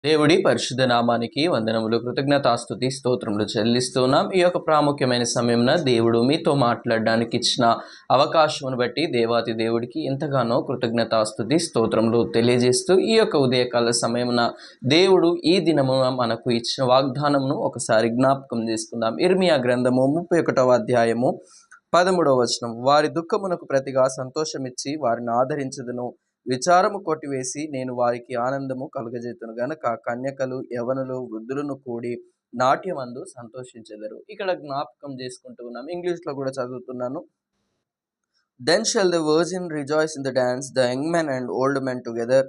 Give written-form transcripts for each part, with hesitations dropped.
దేవుడి పరిశుద్ధ నామానికి వందనములు, కృతజ్ఞతాస్తుతి స్తోత్రములు చెల్లిస్తున్నాం. ఈ యొక్క ప్రాముఖ్యమైన సమయంలో దేవుడు మీతో మాట్లాడడానికి ఇచ్చిన అవకాశమును బట్టి దేవాతి దేవుడికి ఎంతగానో కృతజ్ఞతాస్తుతి స్తోత్రములు తెలియజేస్తూ, ఈ యొక్క ఉదయకాల సమయమున దేవుడు ఈ దినమున మనకు ఇచ్చిన వాగ్దానమును ఒకసారి జ్ఞాపకం చేసుకుందాం. ఇర్మియా గ్రంథము 31వ అధ్యాయము 13వ వచనం. వారి దుఃఖమునకు ప్రతిగా సంతోషమిచ్చి వారిని ఆదరించదును, విచారము కొట్టివేసి నేను వారికి ఆనందము కలుగజేతును గనక కన్యకలు యవనులు వృద్ధులను కూడి నాట్యమందు సంతోషించెదరు. ఇక్కడ జ్ఞాపకం చేసుకుంటూ ఉన్నాం. ఇంగ్లీష్లో కూడా చదువుతున్నాను. Then shall the virgin rejoice in the dance, the young men and old men together,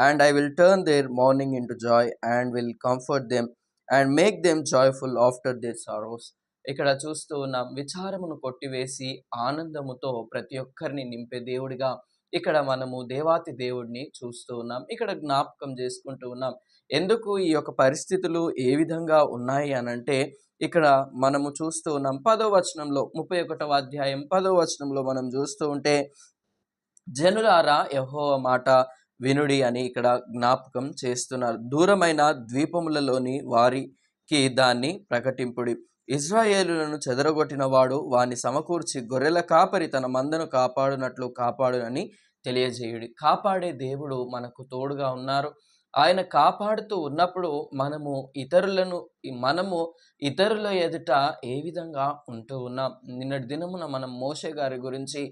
and I will turn their mourning into joy, and will comfort them, and make them joyful after their sorrows. ఇక్కడ చూస్తూ ఉన్నాం, విచారమును కొట్టివేసి ఆనందముతో ప్రతి ఒక్కరిని నింపే దేవుడిగా ఇక్కడ మనము దేవాతి దేవుడిని చూస్తూ ఉన్నాం. ఇక్కడ జ్ఞాపకం చేసుకుంటూ ఉన్నాం. ఎందుకు ఈ యొక్క పరిస్థితులు ఏ విధంగా ఉన్నాయి అనంటే, ఇక్కడ మనము చూస్తూ ఉన్నాం 10వ వచనంలో, 31వ అధ్యాయం 10వ వచనంలో మనం చూస్తూ ఉంటే, జనులారా యెహోవా మాట వినుడి అని ఇక్కడ జ్ఞాపకం చేస్తున్నారు. దూరమైన ద్వీపములలోని వారికి దాన్ని ప్రకటింపుడి. ఇజ్రాయేలులను చెదరగొట్టిన వాడు వాని సమకూర్చి గొర్రెల కాపరి తన మందను కాపాడునట్లు కాపాడునని తెలియజేయుడి. కాపాడే దేవుడు మనకు తోడుగా ఉన్నారు. ఆయన కాపాడుతూ ఉన్నప్పుడు మనము ఇతరుల ఎదుట ఏ విధంగా ఉంటూ ఉన్నాం. నిన్నటి దినమున మనం మోషే గారి గురించి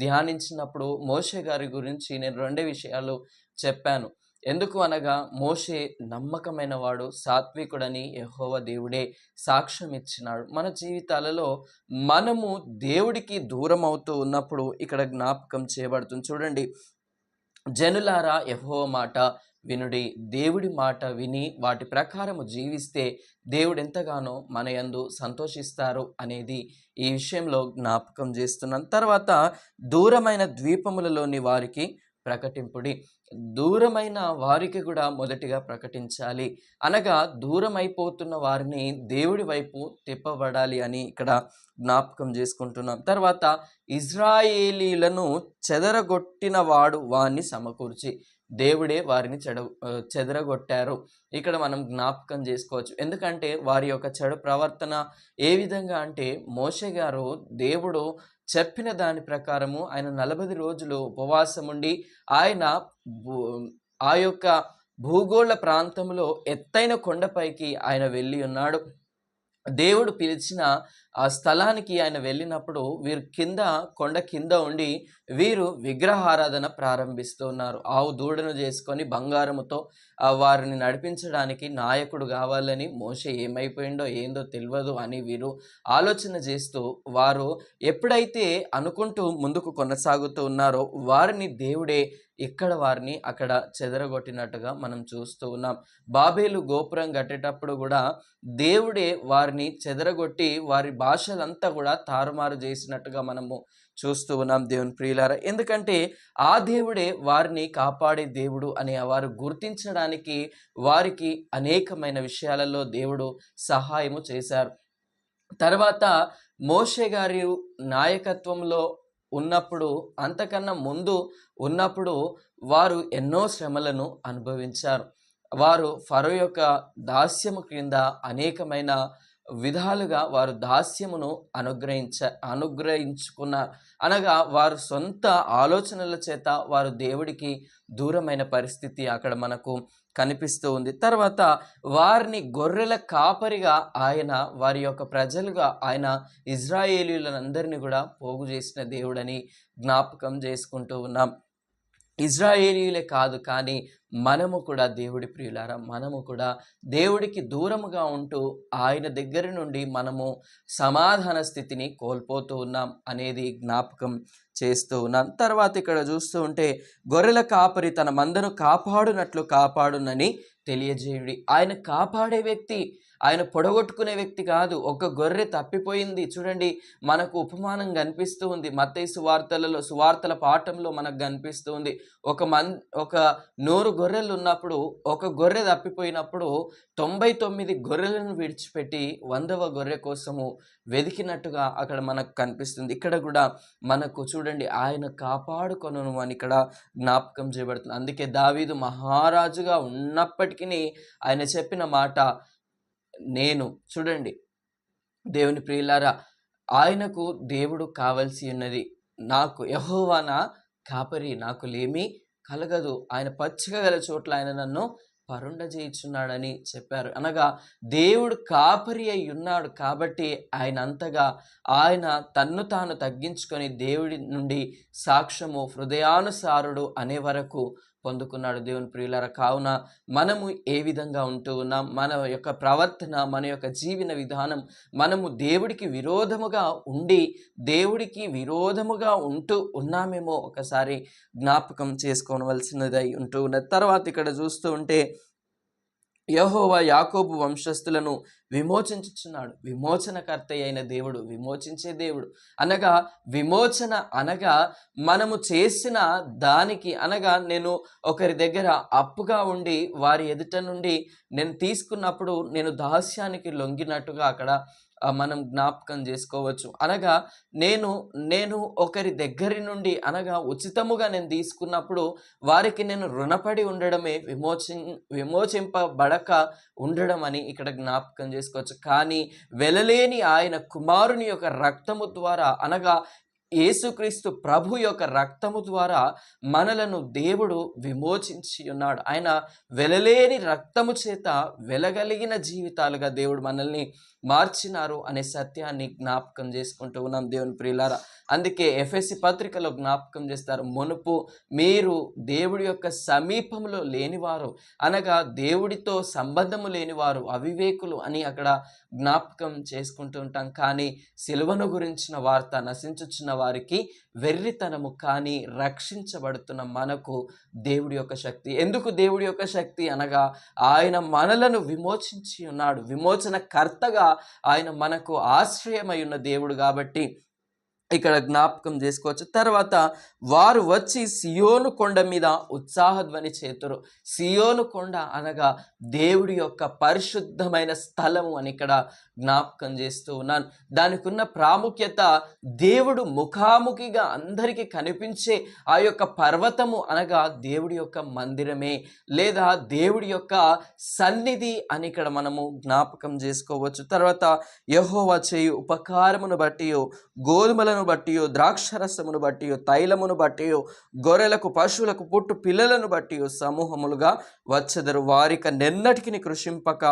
ధ్యానించినప్పుడు, మోషే గారి గురించి నేను 2 విషయాలు చెప్పాను. ఎందుకు అనగా, మోషే నమ్మకమైన వాడు, సాత్వికుడని యెహోవా దేవుడే సాక్ష్యం ఇచ్చినాడు. మన జీవితాలలో మనము దేవుడికి దూరం అవుతూ ఉన్నప్పుడు ఇక్కడ జ్ఞాపకం చేయబడుతుంది. చూడండి, జనులారా యెహోవా మాట వినుడి. దేవుడి మాట విని వాటి ప్రకారము జీవిస్తే దేవుడు ఎంతగానో మన యందు సంతోషిస్తారు అనేది ఈ విషయంలో జ్ఞాపకం చేస్తున్నాను. తర్వాత దూరమైన ద్వీపములలోని వారికి ప్రకటింపుడి. దూరమైన వారికి కూడా మొదటిగా ప్రకటించాలి. అనగా దూరం అయిపోతున్న వారిని దేవుడి వైపు తిప్పబడాలి అని ఇక్కడ జ్ఞాపకం చేసుకుంటున్నాం. తర్వాత ఇజ్రాయేలీలను చెదరగొట్టిన వాడు వారిని సమకూర్చి. దేవుడే వారిని చెదరగొట్టారు. ఇక్కడ మనం జ్ఞాపకం చేసుకోవచ్చు. ఎందుకంటే వారి యొక్క చెడు ప్రవర్తన ఏ విధంగా అంటే, మోషే గారు దేవుడు చెప్పిన దాని ప్రకారము ఆయన 40 రోజులు ఉపవాసం ఉండి ఆయన ఆ యొక్క భూగోళ ప్రాంతంలో ఎత్తైన కొండపైకి ఆయన వెళ్ళి ఉన్నాడు. దేవుడు పిలిచిన ఆ స్థలానికి ఆయన వెళ్ళినప్పుడు వీరు కొండ కింద ఉండి వీరు విగ్రహారాధన ప్రారంభిస్తున్నారు. ఆవు దూడను చేసుకొని బంగారముతో వారిని నడిపించడానికి నాయకుడు కావాలని, మోషే ఏమైపోయిందో ఏందో తెలియదు అని వీరు ఆలోచన చేస్తూ, వారు ఎప్పుడైతే అనుకుంటూ ముందుకు కొనసాగుతూ ఉన్నారో వారిని దేవుడే ఇక్కడ వారిని అక్కడ చెదరగొట్టినట్టుగా మనం చూస్తూ ఉన్నాం. బాబేలు గోపురం కట్టేటప్పుడు కూడా దేవుడే వారిని చెదరగొట్టి వారి భాషలంతా కూడా తారుమారు చేసినట్టుగా మనము చూస్తూ ఉన్నాం దేవుని ప్రియులారా. ఎందుకంటే ఆ దేవుడే వారిని కాపాడే దేవుడు అని వారు గుర్తించడానికి వారికి అనేకమైన విషయాలలో దేవుడు సహాయము చేశారు. తర్వాత మోషే గారి నాయకత్వంలో ఉన్నప్పుడు, అంతకన్నా ముందు ఉన్నప్పుడు వారు ఎన్నో శ్రమలను అనుభవించారు. వారు ఫరో యొక్క దాస్యము క్రింద అనేకమైన విధాలుగా వారు దాస్యమును అనుగ్రహించుకున్నారు. అనగా వారు సొంత ఆలోచనల చేత వారు దేవుడికి దూరమైన పరిస్థితి అక్కడ మనకు కనిపిస్తూ ఉంది. తర్వాత వారిని గొర్రెల కాపరిగా ఆయన, వారి యొక్క ప్రజలుగా ఆయన ఇజ్రాయేలీలందరినీ కూడా పోగు చేసిన దేవుడని జ్ఞాపకం చేసుకుంటూ ఉన్నాం. ఇజ్రాయేలీలే కాదు, కానీ మనము కూడా దేవుడి ప్రియులారా, మనము కూడా దేవుడికి దూరముగా ఉంటూ ఆయన దగ్గర నుండి మనము సమాధాన స్థితిని కోల్పోతూ ఉన్నాం అనేది జ్ఞాపకం చేస్తూ ఉన్నాం. తర్వాత ఇక్కడ చూస్తూ ఉంటే, గొర్రెల కాపరి తన మందను కాపాడునట్లు కాపాడునని తెలియజేయుడి. ఆయన కాపాడే వ్యక్తి, ఆయన పొడగొట్టుకునే వ్యక్తి కాదు. ఒక గొర్రె తప్పిపోయింది, చూడండి మనకు ఉపమానం కనిపిస్తూ ఉంది. మత్తయి సువార్తల పాఠంలో మనకు కనిపిస్తూ ఉంది. ఒక 100 గొర్రెలు ఉన్నప్పుడు ఒక గొర్రె తప్పిపోయినప్పుడు 99 గొర్రెలను విడిచిపెట్టి 100వ గొర్రె కోసము వెదికినట్టుగా అక్కడ మనకు కనిపిస్తుంది. ఇక్కడ కూడా మనకు చూడండి ఆయన కాపాడుకొనును అని ఇక్కడ జ్ఞాపకం చేయబడుతుంది. అందుకే దావీదు మహారాజుగా ఉన్నప్పటికీ ఉన్నప్పటికీ ఆయన చెప్పిన మాట, నేను చూడండి దేవుని ప్రియులారా, ఆయనకు దేవుడు కావలసి ఉన్నది. నాకు యెహోవా నా కాపరి, నాకు లేమి కలగదు. ఆయన పచ్చిక గల చోట్ల ఆయన నన్ను పరుండజేయుచున్నాడని చెప్పారు. అనగా దేవుడు కాపరి అయి ఉన్నాడు కాబట్టి ఆయన అంతగా ఆయన తన్ను తాను తగ్గించుకొని దేవుడి నుండి సాక్ష్యము హృదయానుసారుడు అనే వరకు పొందుకున్నాడు. దేవుని ప్రియులారా, కావున మనము ఏ విధంగా ఉంటూ ఉన్నాం, మన యొక్క ప్రవర్తన, మన యొక్క జీవన విధానం, మనము దేవుడికి విరోధముగా ఉండి దేవుడికి విరోధముగా ఉంటూ ఉన్నామేమో ఒకసారి జ్ఞాపకం చేసుకోవలసినదై ఉంటూ ఉన్నది. తర్వాత ఇక్కడ చూస్తూ ఉంటే యెహోవా యాకోబు వంశస్థులను విమోచించుచున్నాడు. విమోచనకర్త అయిన దేవుడు, విమోచించే దేవుడు. అనగా విమోచన అనగా మనము చేసిన దానికి, అనగా నేను ఒకరి దగ్గర అప్పుగా ఉండి వారి ఎదుట నుండి నేను తీసుకున్నప్పుడు నేను దాస్యానికి లొంగినట్టుగా అక్కడ మనం జ్ఞాపకం చేసుకోవచ్చు. అనగా నేను ఒకరి దగ్గరి నుండి, అనగా ఉచితముగా నేను తీసుకున్నప్పుడు వారికి నేను రుణపడి ఉండడమే విమోచింపబడక ఉండడం అని ఇక్కడ జ్ఞాపకం చేసుకోవచ్చు. కానీ వెలలేని ఆయన కుమారుని యొక్క రక్తము ద్వారా, అనగా యేసుక్రీస్తు ప్రభు యొక్క రక్తము ద్వారా మనలను దేవుడు విమోచించి ఉన్నాడు. ఆయన వెలలేని రక్తము చేత వెలగలిగిన జీవితాలుగా దేవుడు మనల్ని మార్చినారు అనే సత్యాన్ని జ్ఞాపకం చేసుకుంటూ ఉన్నాం దేవుని ప్రియులారా. అందుకే ఎఫెసీ పత్రికలో జ్ఞాపకం చేస్తారు, మునుపు మీరు దేవుడి యొక్క సమీపంలో లేనివారు, అనగా దేవుడితో సంబంధము లేనివారు, అవివేకులు అని అక్కడ జ్ఞాపకం చేసుకుంటూ ఉంటాం. కానీ సిలువను గురించిన వార్త నశించుచున్న వారికి వెర్రితనము, కానీ రక్షించబడుతున్న మనకు దేవుడి యొక్క శక్తి. ఎందుకు దేవుడి యొక్క శక్తి అనగా ఆయన మనలను విమోచించి ఉన్నాడు. విమోచన కర్తగా ఆయన మనకు ఆశ్రయమై ఉన్న దేవుడు కాబట్టి ఇక్కడ జ్ఞాపకం చేసుకోవచ్చు. తర్వాత వారు వచ్చి సియోను కొండ మీద ఉత్సాహధ్వని చేతురు. సియోను కొండ అనగా దేవుడి యొక్క పరిశుద్ధమైన స్థలము అని ఇక్కడ జ్ఞాపకం చేస్తూ ఉన్నాను. దానికి ఉన్న ప్రాముఖ్యత, దేవుడు ముఖాముఖిగా అందరికీ కనిపించే ఆ యొక్క పర్వతము అనగా దేవుడి యొక్క మందిరమే, లేదా దేవుడి యొక్క సన్నిధి అని ఇక్కడ మనము జ్ఞాపకం చేసుకోవచ్చు. తర్వాత యెహోవా చేయు ఉపకారమును బట్టి, గోధుమలను బట్టి, ద్రాక్షరసమును బట్టి, తైలమును బట్టి, గొర్రెలకు పశువులకు పుట్టు పిల్లలను బట్టి సమూహములుగా వచ్చెదరు. వారిక నెన్నటికి కృషింపక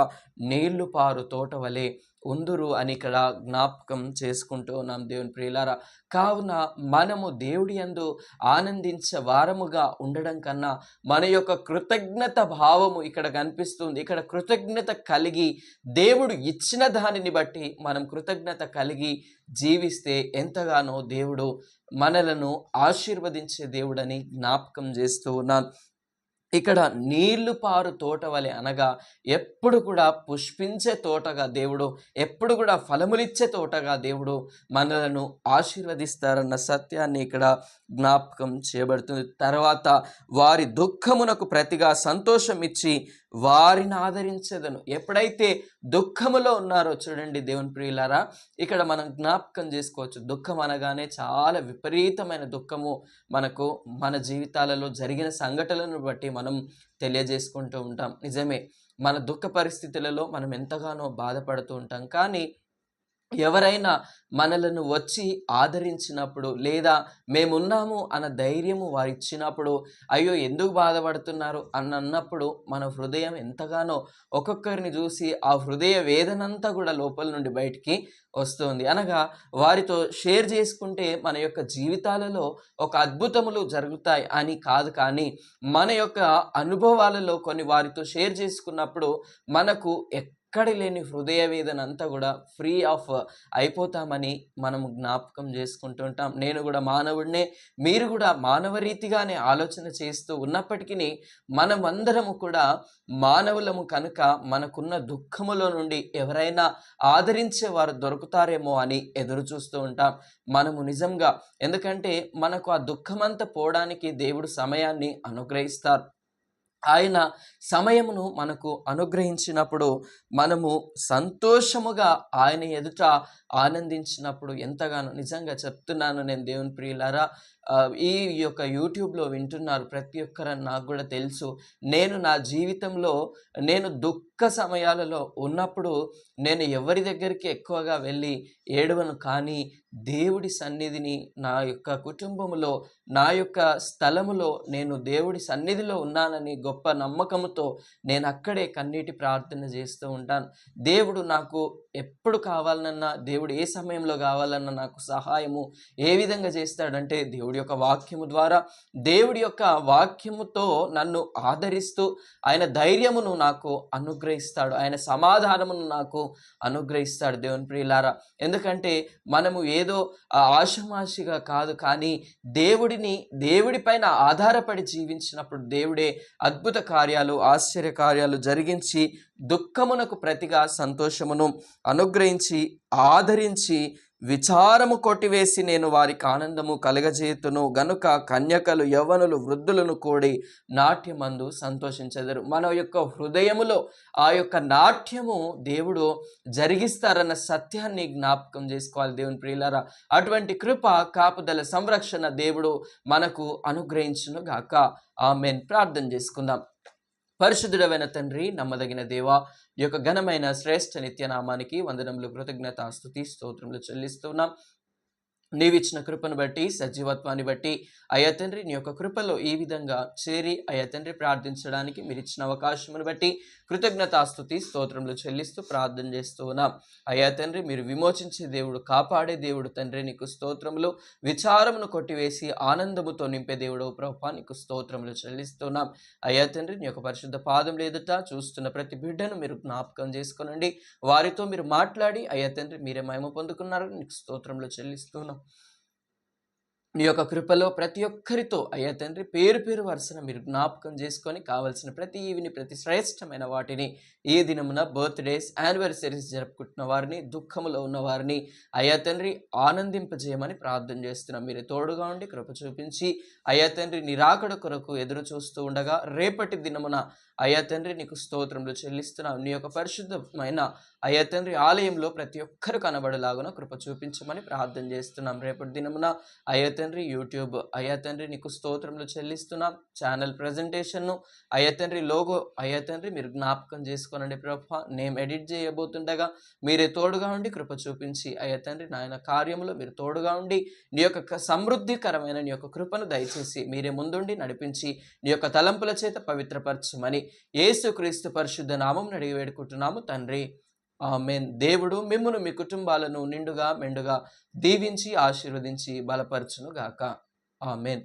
నీళ్లు పారు తోట వలె ఉందురు అని ఇక్కడ జ్ఞాపకం చేసుకుంటూ ఉన్నాం దేవుని ప్రియులారా. కావున మనము దేవుడి యందు ఆనందించే వారముగా ఉండడం కన్నా మన యొక్క కృతజ్ఞత భావము ఇక్కడ కనిపిస్తుంది. ఇక్కడ కృతజ్ఞత కలిగి దేవుడు ఇచ్చిన దానిని బట్టి మనం కృతజ్ఞత కలిగి జీవిస్తే ఎంతగానో దేవుడు మనలను ఆశీర్వదించే దేవుడని జ్ఞాపకం చేస్తూ ఉన్నాను. ఇక్కడ నీళ్లు పారు తోట వలె, అనగా ఎప్పుడు కూడా పుష్పించే తోటగా దేవుడు, ఎప్పుడు కూడా ఫలములిచ్చే తోటగా దేవుడు మనలను ఆశీర్వదిస్తారన్న సత్యాన్ని ఇక్కడ జ్ఞాపకం చేయబడుతుంది. తర్వాత వారి దుఃఖమునకు ప్రతిగా సంతోషం ఇచ్చి వారిని ఆదరించేదను. ఎప్పుడైతే దుఃఖములో ఉన్నారో చూడండి దేవుని ప్రియులారా, ఇక్కడ మనం జ్ఞాపకం చేసుకోవచ్చు. దుఃఖం అనగానే చాలా విపరీతమైన దుఃఖము మనకు మన జీవితాలలో జరిగిన సంఘటనలను బట్టి మనం తెలియజేసుకుంటూ ఉంటాం. నిజమే, మన దుఃఖ పరిస్థితులలో మనం ఎంతగానో బాధపడుతూ ఉంటాం. కానీ ఎవరైనా మనలను వచ్చి ఆదరించినప్పుడు, లేదా మేమున్నాము అన్న ధైర్యము వారు ఇచ్చినప్పుడు, అయ్యో ఎందుకు బాధపడుతున్నారు అన్నప్పుడు మన హృదయం ఎంతగానో ఒక్కొక్కరిని చూసి ఆ హృదయ వేదనంతా కూడా లోపల నుండి బయటికి వస్తుంది. అనగా వారితో షేర్ చేసుకుంటే మన యొక్క జీవితాలలో ఒక అద్భుతములు జరుగుతాయి అని కాదు, కానీ మన యొక్క అనుభవాలలో కొన్ని వారితో షేర్ చేసుకున్నప్పుడు మనకు ఎక్కడ లేని హృదయ వేదన అంతా కూడా ఫ్రీ ఆఫ్ అయిపోతామని మనము జ్ఞాపకం చేసుకుంటూ ఉంటాం. నేను కూడా మానవుడినే, మీరు కూడా మానవ రీతిగానే ఆలోచన చేస్తూ ఉన్నప్పటికీ మనమందరము కూడా మానవులము కనుక మనకున్న దుఃఖములో నుండి ఎవరైనా ఆదరించే వారు దొరుకుతారేమో అని ఎదురు చూస్తూ ఉంటాం మనము నిజంగా. ఎందుకంటే మనకు ఆ దుఃఖమంతా పోవడానికి దేవుడు సమయాన్ని అనుగ్రహిస్తారు. ఆయన సమయమును మనకు అనుగ్రహించినప్పుడు మనము సంతోషముగా ఆయన ఎదుట ఆనందించినప్పుడు ఎంతగానో నిజంగా చెప్తున్నాను నేను దేవుని ప్రియులారా, ఈ యొక్క యూట్యూబ్‌లో వింటున్నారు ప్రతి ఒక్కరని నాకు గూడా తెలుసు. నేను నా జీవితంలో నేను దుఃఖ సమయాలలో ఉన్నప్పుడు నేను ఎవరి దగ్గరికి ఎక్కువగా వెళ్ళి ఏడవను, కానీ దేవుడి సన్నిధిని నా యొక్క కుటుంబములో, నా యొక్క స్థలములో నేను దేవుడి సన్నిధిలో ఉన్నానని గొప్ప నమ్మకముతో నేనక్కడే కన్నీటి ప్రార్థన చేస్తూ ఉంటాను. దేవుడు నాకు ఎప్పుడు కావాలనన్నా, దేవుడు ఏ సమయంలో కావాలన్నా నాకు సహాయము ఏ విధంగా చేస్తాడంటే, దేవుడి యొక్క వాక్యము ద్వారా, దేవుడి యొక్క వాక్యముతో నన్ను ఆదరిస్తూ ఆయన ధైర్యమును నాకు అనుగ్రహిస్తాడు, ఆయన సమాధానమును నాకు అనుగ్రహిస్తాడు దేవుని ప్రియులారా. ఎందుకంటే మనము ఏదో ఆషామాషిగా కాదు, కానీ దేవుడి పైన ఆధారపడి జీవించినప్పుడు దేవుడే అద్భుత కార్యాలు, ఆశ్చర్య కార్యాలు జరిగించి దుఃఖమునకు ప్రతిగా సంతోషమును అనుగ్రహించి ఆదరించి విచారము కొట్టివేసి నేను వారికి ఆనందము కలగజేతును గనుక కన్యకలు యవ్వనులు వృద్ధులను కూడి నాట్యమందు సంతోషించెదరు. మన యొక్క హృదయములో ఆ యొక్క నాట్యము దేవుడు జరిగిస్తారన్న సత్యాన్ని జ్ఞాపకం చేసుకోవాలి దేవుని ప్రియులారా. అటువంటి కృప, కాపుదల, సంరక్షణ దేవుడు మనకు అనుగ్రహించును గాక. ఆమేన్. ప్రార్థన చేసుకుందాం. పరిశుద్ధుడైన తండ్రి, నమ్మదగిన దేవా, ఈ యొక్క ఘనమైన శ్రేష్ఠ నిత్యనామానికి వందనములు, కృతజ్ఞత, స్తుతి, స్తోత్రములు చెల్లిస్తున్నాం. నీవిచ్చిన కృపను బట్టి, సజీవత్వాన్ని బట్టి అయ్యా తండ్రి, నీ యొక్క కృపలో ఈ విధంగా చేరి అయ్యా తండ్రి ప్రార్థించడానికి మీరు ఇచ్చిన అవకాశమును బట్టి కృతజ్ఞతాస్తుతి స్తోత్రములు చెల్లిస్తూ ప్రార్థన చేస్తూ ఉన్నాం. అయ్యా తండ్రి, మీరు విమోచించే దేవుడు, కాపాడే దేవుడు తండ్రి, నీకు స్తోత్రములు. విచారమును కొట్టివేసి ఆనందముతో నింపే దేవుడు ప్రభువా, నీకు స్తోత్రములు చెల్లిస్తున్నాం. అయ్యా తండ్రి, నీ యొక్క పరిశుద్ధ పాదం ఎదుట చూస్తున్న ప్రతి బిడ్డను మీరు జ్ఞాపకం చేసుకోనండి. వారితో మీరు మాట్లాడి అయ్యా తండ్రి, మీరే మహిమ పొందుకున్నారు, నీకు స్తోత్రములు చెల్లిస్తున్నాం. నీ యొక్క కృపలో ప్రతి ఒక్కరితో అయ్యా తండ్రి పేరు పేరు వరుసన మీరు జ్ఞాపకం చేసుకొని కావలసిన ప్రతి ఈవిని, ప్రతి శ్రేష్టమైన వాటిని ఈ దినమున బర్త్డేస్, యానివర్సరీస్ జరుపుకుంటున్న వారిని, దుఃఖములో ఉన్న వారిని అయ్యా తండ్రి ఆనందింపజేయమని ప్రార్థన చేస్తున్నాం. మీరు తోడుగా ఉండి కృప చూపించి అయ్యా తండ్రి నిరాకడ కొరకు ఎదురు చూస్తూ ఉండగా రేపటి దినమున అయ్యా తండ్రి నీకు స్తోత్రములు చెల్లిస్తున్నాం. నీ యొక్క పరిశుద్ధమైన అయ్యా తండ్రి ఆలయంలో ప్రతి ఒక్కరు కనబడలాగున కృప చూపించమని ప్రార్థన చేస్తున్నాం. రేపటి దినమున అయ్యా తండ్రి యూట్యూబ్ అయ్యా తండ్రి నీకు స్తోత్రములు చెల్లిస్తున్నాం. ఛానల్ ప్రజెంటేషన్ను అయ్యా తండ్రి లోగో అయ్యా తండ్రి మీరు జ్ఞాపకం చేసుకోనండి ప్రభా. నేను ఎడిట్ చేయబోతుండగా మీరే తోడుగా ఉండి కృప చూపించి అయ్యా తండ్రి నాయన కార్యములో మీరు తోడుగా ఉండి నీ యొక్క సమృద్ధికరమైన నీ యొక్క కృపను దయచేసి మీరే ముందుండి నడిపించి నీ యొక్క తలంపుల చేత పవిత్రపరచమని యేసుక్రీస్తు పరిశుద్ధ నామం అడిగి వేడుకుంటున్నాము తండ్రి. ఆమేన్. దేవుడు మిమ్మును మీ కుటుంబాలను నిండుగా మెండుగా దీవించి ఆశీర్వదించి బలపరచును గాక. ఆమేన్.